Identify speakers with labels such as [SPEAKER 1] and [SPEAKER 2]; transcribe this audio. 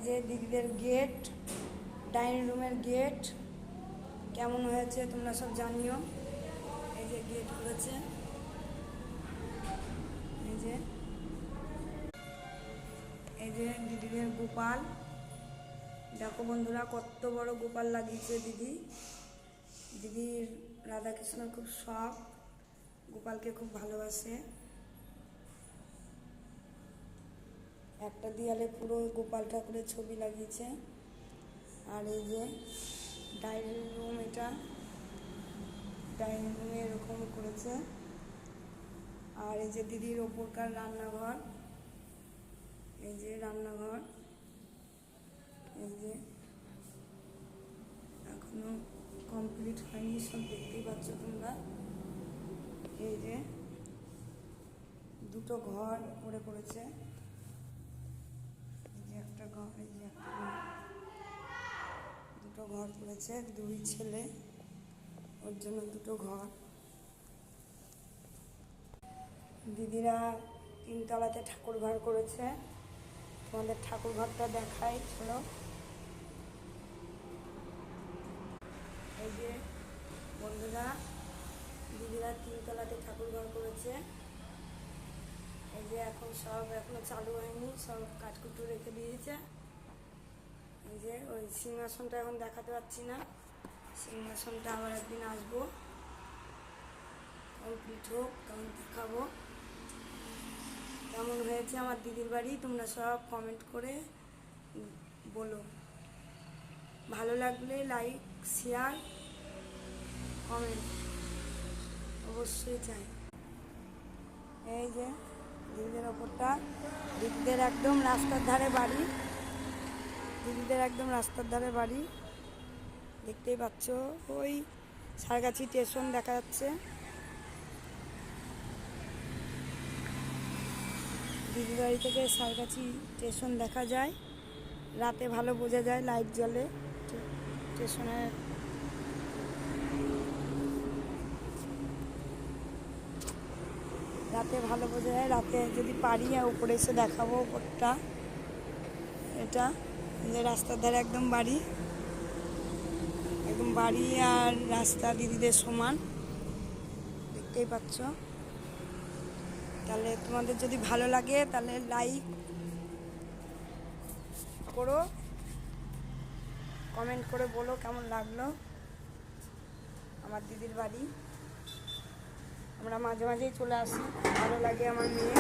[SPEAKER 1] যে দিদিদের gate, dining রুমের গেট কেমন হয়েছে তোমরা সব জানিও। এই যে গেট করেছে, এই যে দিদিদের গোপাল, দেখো বন্ধুরা কত বড় গোপাল লাগিয়েছে দিদি। দিদির রাধাকৃষ্ণ খুব শখ, গোপালকে খুব ভালোবাসে। একটা দেয়ালে পুরো গোপাল ঠাকুরের ছবি লাগিয়েছে। আর এই যে ডাইনিং রুম, এটা ডাইনিং রুমে এরকম করেছে। আর এই যে দিদির ওপরকার রান্নাঘর, এই যে রান্নাঘর, এই যে এখনো কমপ্লিট হয়নি, সব দেখতেই পাচ্ছ তোমরা। এই যে দুটো ঘর করে করেছে, এই যে একটা ঘর, এই যে একটা ঘর, দুটো ঘর করেছে। দুই ছেলে, ওর জন্য দুটো ঘর। দিদিরা তিনতলাতে ঠাকুর ঘর করেছে, তোমাদের ঠাকুর ঘরটা দেখাই চলো। এই যে বন্ধুরা, দিদিরা তিনতলাতে ঠাকুর ঘর করেছে। এই যে এখন সব এখনো চালু হয়নি, সব কাঠকুটো রেখে দিয়েছে। এই যে ওই সিংহাসনটা এখন দেখাতে পাচ্ছি না, সিংহাসনটা আবার একদিন আসবো, কমপ্লিট হোক তখন দেখাবো কেমন হয়েছে আমার দিদির বাড়ি। তোমরা সব কমেন্ট করে বলো, ভালো লাগলে লাইক, শেয়ার, কমেন্ট অবশ্যই চাই। এই যে দিদিদের ওপরটা, দিদিদের একদম রাস্তার ধারে বাড়ি, দিদিদের একদম রাস্তার ধারে বাড়ি, দেখতেই পাচ্ছ। ওই সারগাছি স্টেশন দেখা যাচ্ছে, দিদির বাড়ি থেকে সারগাছি স্টেশন দেখা যায়। রাতে ভালো বোঝা যায়, লাইট জ্বলে স্টেশনের। রাতে ভালো বোঝা যায়, রাতে যদি পারি উপরে এসে দেখাবো ওপরটা। এটা যে রাস্তার ধারে একদম বাড়ি, একদম বাড়ি আর রাস্তা দিদিদের সমান, দেখতেই পাচ্ছ। তাহলে তোমাদের যদি ভালো লাগে তাহলে লাইক করো, কমেন্ট করে বলো কেমন লাগলো আমার দিদির বাড়ি। আমরা মাঝে মাঝেই চলে আসি, ভালো লাগে আমার মেয়ে।